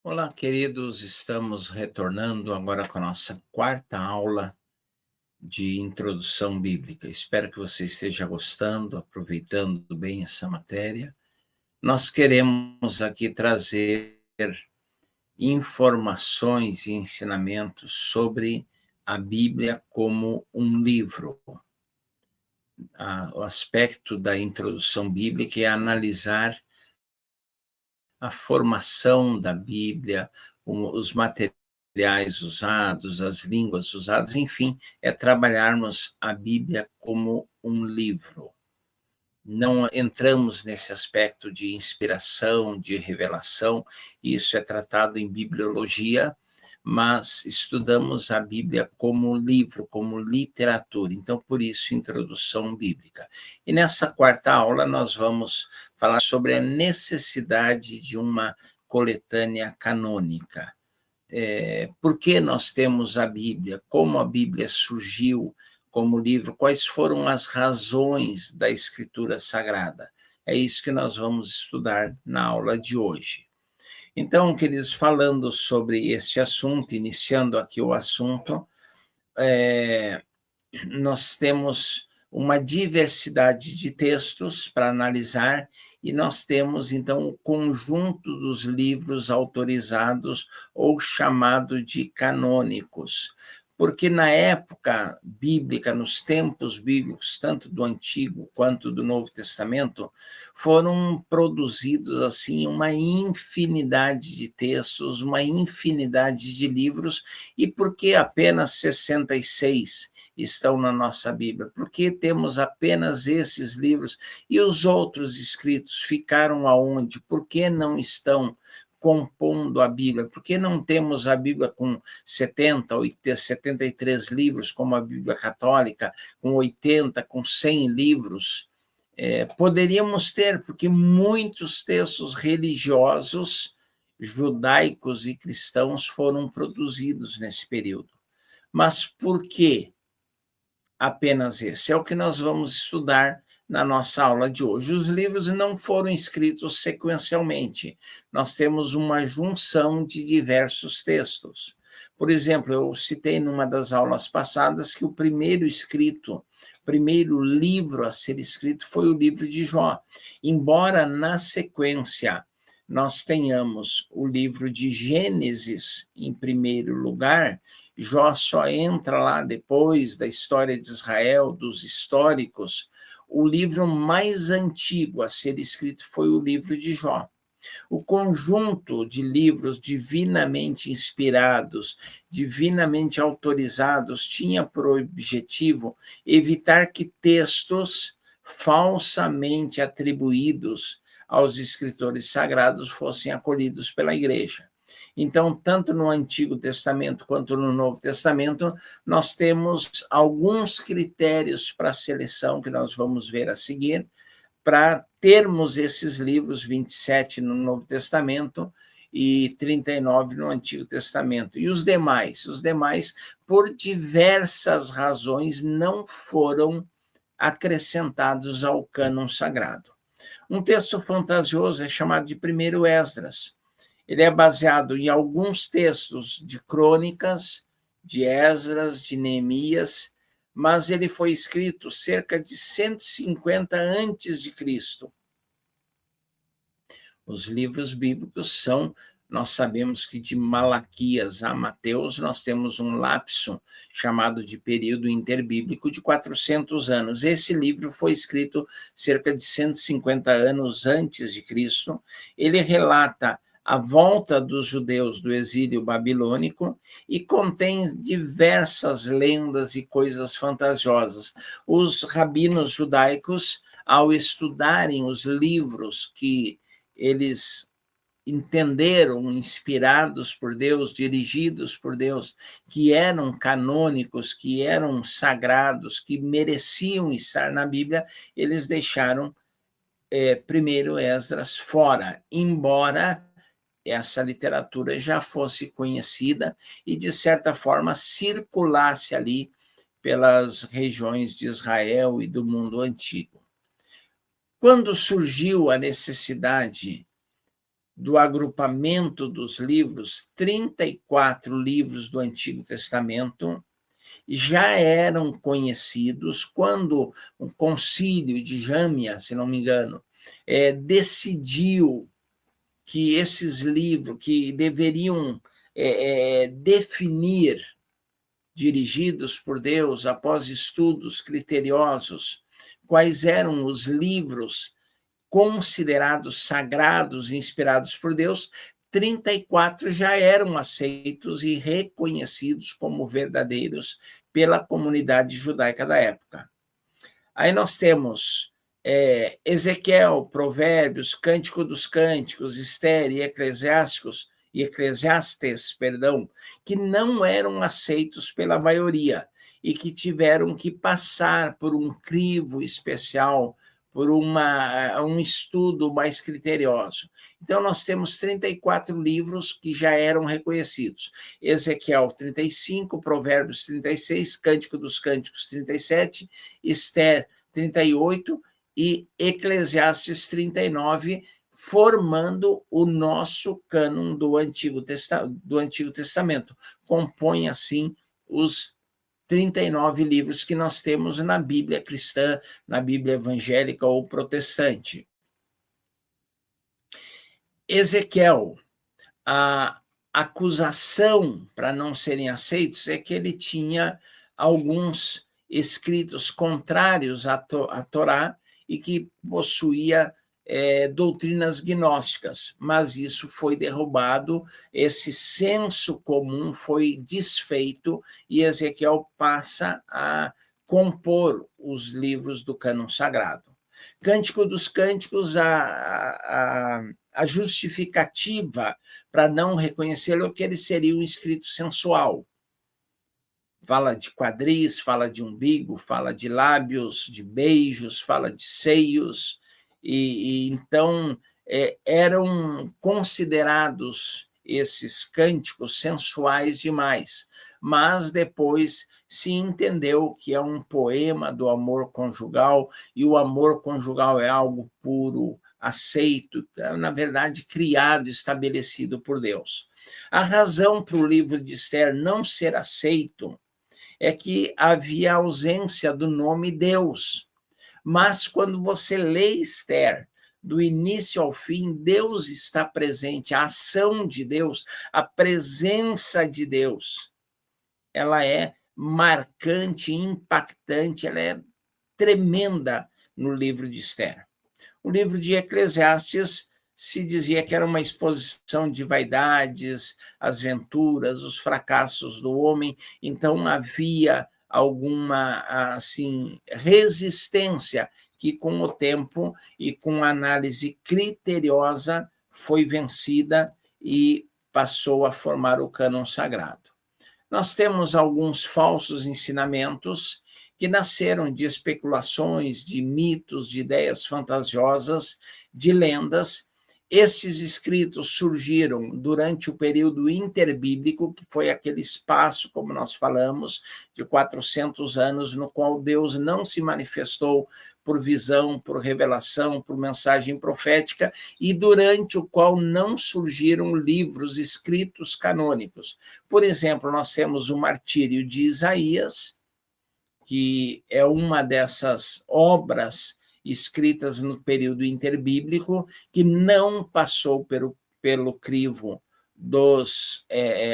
Olá, queridos. Estamos retornando agora com a nossa quarta aula de introdução bíblica. Espero que você esteja gostando, aproveitando bem essa matéria. Nós queremos aqui trazer informações e ensinamentos sobre a Bíblia como um livro. O aspecto da introdução bíblica é analisar a formação da Bíblia, os materiais usados, as línguas usadas, enfim, é trabalharmos a Bíblia como um livro. Não entramos nesse aspecto de inspiração, de revelação, isso é tratado em bibliologia, mas estudamos a Bíblia como livro, como literatura, então por isso introdução bíblica. E nessa quarta aula nós vamos falar sobre a necessidade de uma coletânea canônica. Por que nós temos a Bíblia? Como a Bíblia surgiu como livro? Quais foram as razões da Escritura Sagrada? É isso que nós vamos estudar na aula de hoje. Então, queridos, falando sobre este assunto, iniciando aqui o assunto, eh, nós temos uma diversidade de textos para analisar e nós temos, então, o conjunto dos livros autorizados ou chamado de canônicos. Porque na época bíblica, nos tempos bíblicos, tanto do Antigo quanto do Novo Testamento, foram produzidos assim uma infinidade de textos, uma infinidade de livros, e por que apenas 66 estão na nossa Bíblia? Porque temos apenas esses livros e os outros escritos ficaram aonde? Por que não estão compondo a Bíblia? Por que não temos a Bíblia com 70, 80, 73 livros, como a Bíblia Católica, com 80, com 100 livros? Poderíamos ter, porque muitos textos religiosos, judaicos e cristãos foram produzidos nesse período. Mas por quê? Apenas esse. É o que nós vamos estudar na nossa aula de hoje. Os livros não foram escritos sequencialmente, nós temos uma junção de diversos textos. Por exemplo, eu citei numa das aulas passadas que o primeiro livro a ser escrito foi o livro de Jó, embora na sequência nós tenhamos o livro de Gênesis em primeiro lugar. Jó só entra lá depois da história de Israel, dos históricos. O livro mais antigo a ser escrito foi o livro de Jó. O conjunto de livros divinamente inspirados, divinamente autorizados, tinha por objetivo evitar que textos falsamente atribuídos aos escritores sagrados fossem acolhidos pela igreja. Então, tanto no Antigo Testamento quanto no Novo Testamento, nós temos alguns critérios para a seleção que nós vamos ver a seguir, para termos esses livros, 27 no Novo Testamento e 39 no Antigo Testamento. E os demais? Os demais, por diversas razões, não foram acrescentados ao cânon sagrado. Um texto fantasioso é chamado de Primeiro Esdras. Ele é baseado em alguns textos de crônicas, de Esdras, de Neemias, mas ele foi escrito cerca de 150 antes de Cristo. Os livros bíblicos são, nós sabemos que de Malaquias a Mateus nós temos um lapso chamado de período interbíblico de 400 anos. Esse livro foi escrito cerca de 150 anos antes de Cristo. Ele relata a volta dos judeus do exílio babilônico e contém diversas lendas e coisas fantasiosas. Os rabinos judaicos, ao estudarem os livros que eles entenderam, inspirados por Deus, dirigidos por Deus, que eram canônicos, que eram sagrados, que mereciam estar na Bíblia, eles deixaram primeiro Esdras fora, embora essa literatura já fosse conhecida e, de certa forma, circulasse ali pelas regiões de Israel e do mundo antigo. Quando surgiu a necessidade do agrupamento dos livros, 34 livros do Antigo Testamento já eram conhecidos quando o concílio de Jâmia, se não me engano, decidiu que esses livros que deveriam definir, dirigidos por Deus após estudos criteriosos, quais eram os livros considerados sagrados, inspirados por Deus, 34 já eram aceitos e reconhecidos como verdadeiros pela comunidade judaica da época. Aí nós temos Ezequiel, Provérbios, Cântico dos Cânticos, Esther e Eclesiastes, que não eram aceitos pela maioria e que tiveram que passar por um crivo especial, por um estudo mais criterioso. Então, nós temos 34 livros que já eram reconhecidos. Ezequiel, 35, Provérbios, 36, Cântico dos Cânticos, 37, Esther, 38 e Eclesiastes, 39, formando o nosso cânon do Antigo Testamento. Compõe, assim, os 39 livros que nós temos na Bíblia cristã, na Bíblia evangélica ou protestante. Ezequiel, a acusação para não serem aceitos é que ele tinha alguns escritos contrários à Torá e que possuía doutrinas gnósticas, mas isso foi derrubado, esse senso comum foi desfeito e Ezequiel passa a compor os livros do cânon sagrado. Cântico dos Cânticos, a justificativa para não reconhecê-lo é que ele seria um escrito sensual. Fala de quadris, fala de umbigo, fala de lábios, de beijos, fala de seios, e então eram considerados esses cânticos sensuais demais, mas depois se entendeu que é um poema do amor conjugal, e o amor conjugal é algo puro, aceito, na verdade, criado, estabelecido por Deus. A razão para o livro de Esther não ser aceito é que havia ausência do nome Deus. Mas quando você lê Esther, do início ao fim, Deus está presente, a ação de Deus, a presença de Deus, ela é marcante, impactante, ela é tremenda no livro de Esther. O livro de Eclesiastes se dizia que era uma exposição de vaidades, as venturas, os fracassos do homem, então havia alguma assim resistência que com o tempo e com análise criteriosa foi vencida e passou a formar o cânon sagrado. Nós temos alguns falsos ensinamentos que nasceram de especulações, de mitos, de ideias fantasiosas, de lendas. Esses escritos surgiram durante o período interbíblico, que foi aquele espaço, como nós falamos, de 400 anos, no qual Deus não se manifestou por visão, por revelação, por mensagem profética, e durante o qual não surgiram livros escritos canônicos. Por exemplo, nós temos o Martírio de Isaías, que é uma dessas obras escritas no período interbíblico, que não passou pelo crivo dos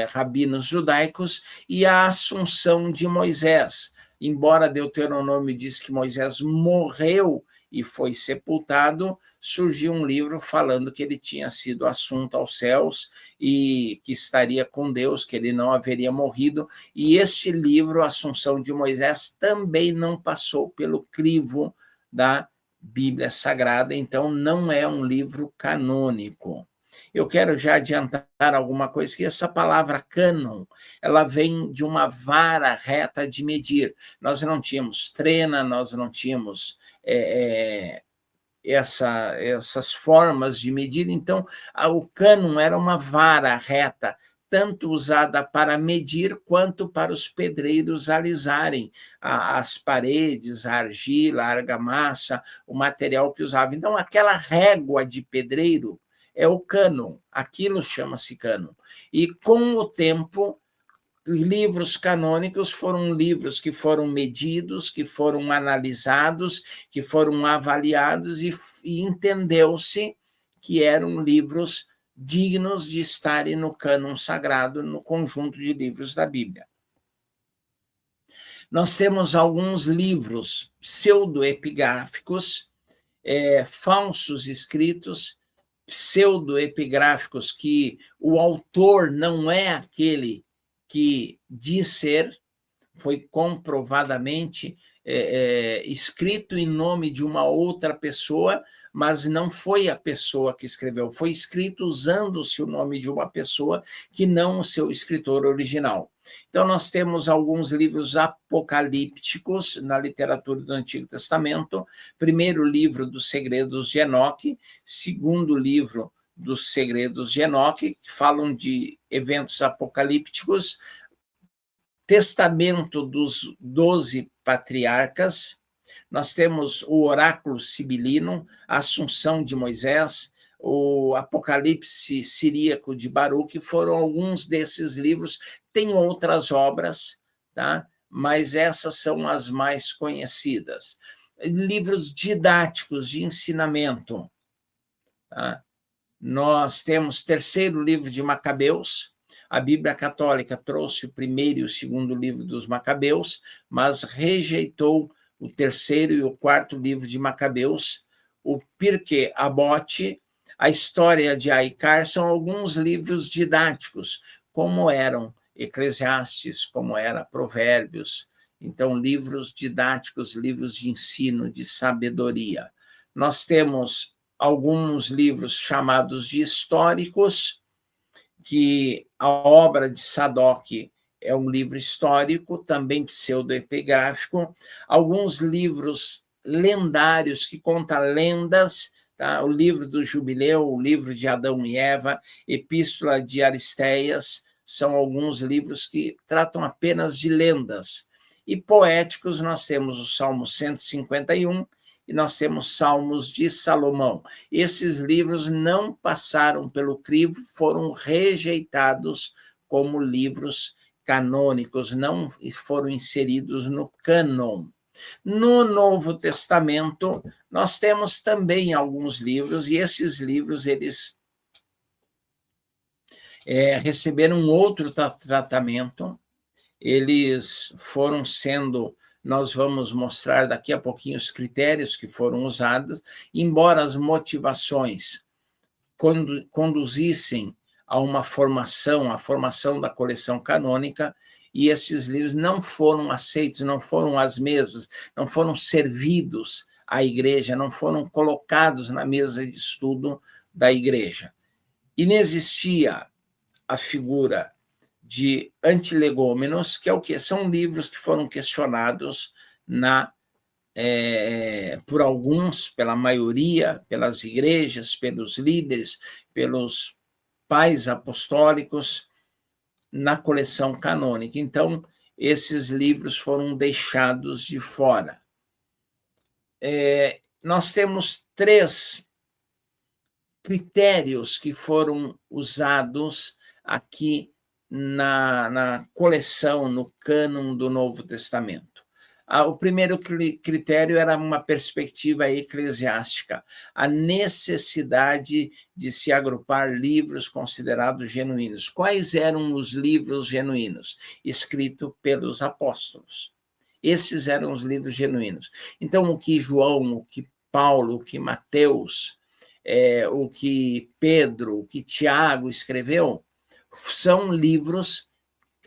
rabinos judaicos, e a Assunção de Moisés. Embora Deuteronômio diz que Moisés morreu e foi sepultado, surgiu um livro falando que ele tinha sido assunto aos céus e que estaria com Deus, que ele não haveria morrido, e esse livro, Assunção de Moisés, também não passou pelo crivo da Bíblia Sagrada, então não é um livro canônico. Eu quero já adiantar alguma coisa, que essa palavra cânon, ela vem de uma vara reta de medir. Nós não tínhamos trena, nós não tínhamos essas formas de medir, então o cânon era uma vara reta, tanto usada para medir quanto para os pedreiros alisarem as paredes, a argila, a argamassa, o material que usava. Então, aquela régua de pedreiro é o cânon, aquilo chama-se cânon. E com o tempo, livros canônicos foram livros que foram medidos, que foram analisados, que foram avaliados e entendeu-se que eram livros dignos de estarem no cânon sagrado, no conjunto de livros da Bíblia. Nós temos alguns livros pseudoepigráficos, falsos escritos, pseudoepigráficos, que o autor não é aquele que diz ser, foi comprovadamente escrito em nome de uma outra pessoa, mas não foi a pessoa que escreveu, foi escrito usando-se o nome de uma pessoa que não o seu escritor original. Então, nós temos alguns livros apocalípticos na literatura do Antigo Testamento. Primeiro livro dos Segredos de Enoque, segundo livro dos Segredos de Enoque, que falam de eventos apocalípticos, Testamento dos 12 Patriarcas, nós temos o Oráculo Sibilino, a Assunção de Moisés, o Apocalipse Siríaco de Baruque, foram alguns desses livros. Tem outras obras, tá? Mas essas são as mais conhecidas. Livros didáticos de ensinamento, tá? Nós temos terceiro livro de Macabeus. A Bíblia Católica trouxe o primeiro e o segundo livro dos Macabeus, mas rejeitou o terceiro e o quarto livro de Macabeus. O Pirkei Avot, a História de Aicar, são alguns livros didáticos, como eram Eclesiastes, como era Provérbios. Então, livros didáticos, livros de ensino, de sabedoria. Nós temos alguns livros chamados de históricos, que a obra de Sadoc é um livro histórico, também pseudoepigráfico, alguns livros lendários que contam lendas, tá? O livro do Jubileu, o livro de Adão e Eva, Epístola de Aristeias, são alguns livros que tratam apenas de lendas. E poéticos, nós temos o Salmo 151, e nós temos Salmos de Salomão. Esses livros não passaram pelo crivo, foram rejeitados como livros canônicos, não foram inseridos no cânon. No Novo Testamento, nós temos também alguns livros, e esses livros eles receberam um outro tratamento, eles foram sendo... Nós vamos mostrar daqui a pouquinho os critérios que foram usados, embora as motivações conduzissem a uma formação, a formação da coleção canônica, e esses livros não foram aceitos, não foram às mesas, não foram servidos à igreja, não foram colocados na mesa de estudo da igreja. Inexistia a figura de antilegômenos, que é o quê? São livros que foram questionados por alguns, pela maioria, pelas igrejas, pelos líderes, pelos pais apostólicos, na coleção canônica. Então, esses livros foram deixados de fora. Nós temos 3 critérios que foram usados aqui na coleção, no cânon do Novo Testamento. O primeiro critério era uma perspectiva eclesiástica, a necessidade de se agrupar livros considerados genuínos. Quais eram os livros genuínos? Escritos pelos apóstolos. Esses eram os livros genuínos. Então, o que João, o que Paulo, o que Mateus, o que Pedro, o que Tiago escreveu, são livros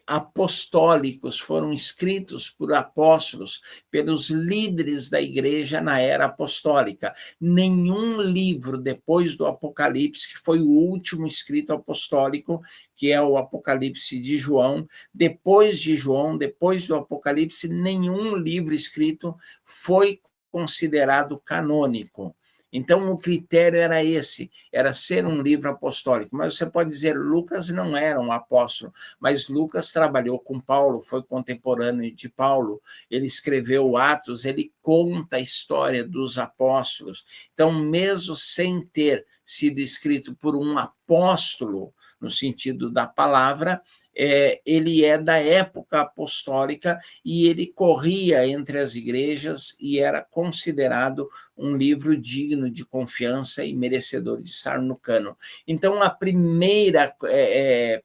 apostólicos, foram escritos por apóstolos, pelos líderes da igreja na era apostólica. Nenhum livro depois do Apocalipse, que foi o último escrito apostólico, que é o Apocalipse de João, depois de João, depois do Apocalipse, nenhum livro escrito foi considerado canônico. Então, o critério era esse, era ser um livro apostólico. Mas você pode dizer, Lucas não era um apóstolo, mas Lucas trabalhou com Paulo, foi contemporâneo de Paulo, ele escreveu Atos, ele conta a história dos apóstolos. Então, mesmo sem ter sido escrito por um apóstolo, no sentido da palavra, ele é da época apostólica e ele corria entre as igrejas e era considerado um livro digno de confiança e merecedor de estar no cânon. Então, a primeira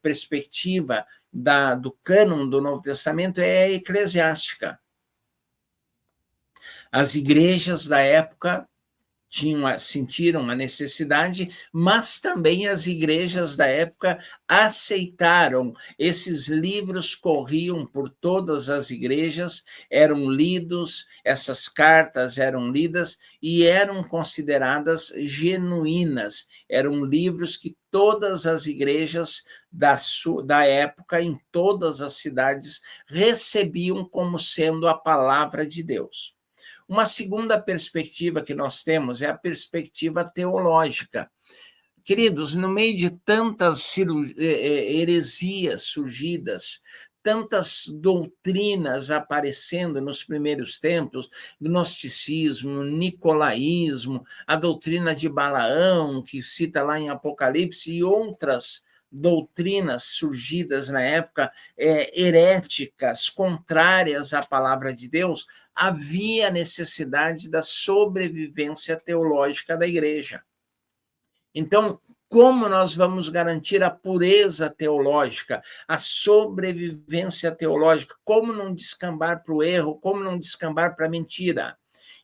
perspectiva do cânon do Novo Testamento é eclesiástica. As igrejas da época sentiram a necessidade, mas também as igrejas da época aceitaram. Esses livros corriam por todas as igrejas, eram lidos, essas cartas eram lidas e eram consideradas genuínas. Eram livros que todas as igrejas da época, em todas as cidades, recebiam como sendo a palavra de Deus. Uma segunda perspectiva que nós temos é a perspectiva teológica. Queridos, no meio de tantas heresias surgidas, tantas doutrinas aparecendo nos primeiros tempos, gnosticismo, nicolaísmo, a doutrina de Balaão, que cita lá em Apocalipse, e outras doutrinas surgidas na época, heréticas, contrárias à palavra de Deus, havia necessidade da sobrevivência teológica da igreja. Então, como nós vamos garantir a pureza teológica, a sobrevivência teológica? Como não descambar para o erro? Como não descambar para a mentira?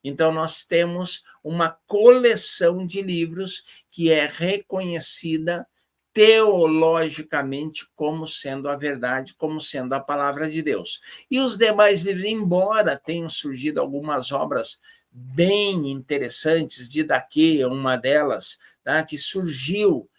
Então, nós temos uma coleção de livros que é reconhecida teologicamente como sendo a verdade, como sendo a palavra de Deus. E os demais livros, embora tenham surgido algumas obras bem interessantes, Didaquê, uma delas, tá, que surgiu,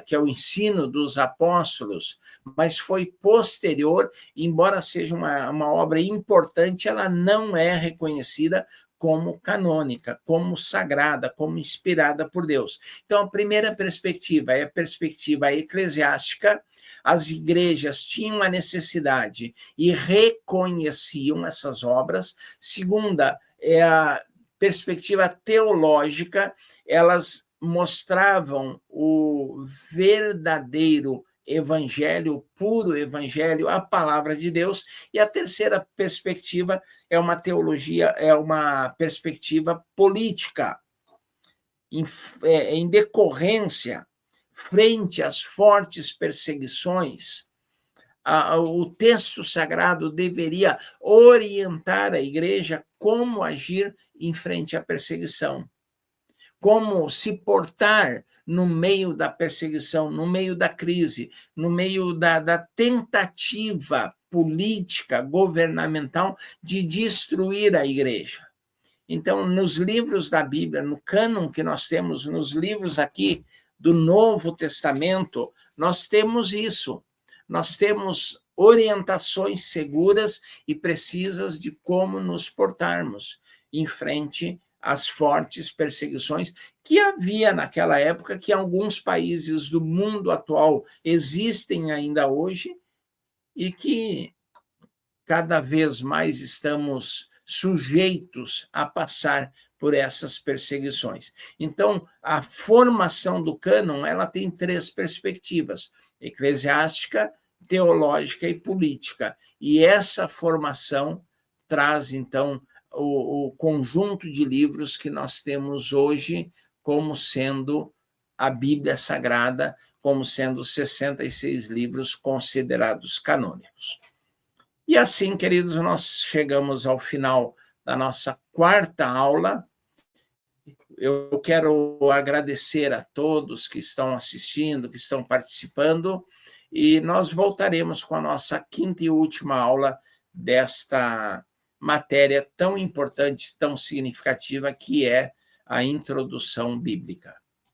que é o ensino dos apóstolos, mas foi posterior, embora seja uma obra importante, ela não é reconhecida como canônica, como sagrada, como inspirada por Deus. Então, a primeira perspectiva é a perspectiva eclesiástica. As igrejas tinham a necessidade e reconheciam essas obras. Segunda é a perspectiva teológica, elas mostravam o verdadeiro evangelho, o puro evangelho, a palavra de Deus. E a terceira perspectiva é uma teologia, é uma perspectiva política, em decorrência, frente às fortes perseguições. O texto sagrado deveria orientar a igreja como agir em frente à perseguição, como se portar no meio da perseguição, no meio da crise, no meio da tentativa política, governamental de destruir a igreja. Então, nos livros da Bíblia, no cânon que nós temos, nos livros aqui do Novo Testamento, nós temos isso. Nós temos orientações seguras e precisas de como nos portarmos em frente às fortes perseguições que havia naquela época, que em alguns países do mundo atual existem ainda hoje e que cada vez mais estamos sujeitos a passar por essas perseguições. Então, a formação do cânon, ela tem três perspectivas: eclesiástica, teológica e política. E essa formação traz, então, o conjunto de livros que nós temos hoje como sendo a Bíblia Sagrada, como sendo 66 livros considerados canônicos. E assim, queridos, nós chegamos ao final da nossa quarta aula. Eu quero agradecer a todos que estão assistindo, que estão participando, e nós voltaremos com a nossa quinta e última aula desta matéria tão importante, tão significativa, que é a introdução bíblica.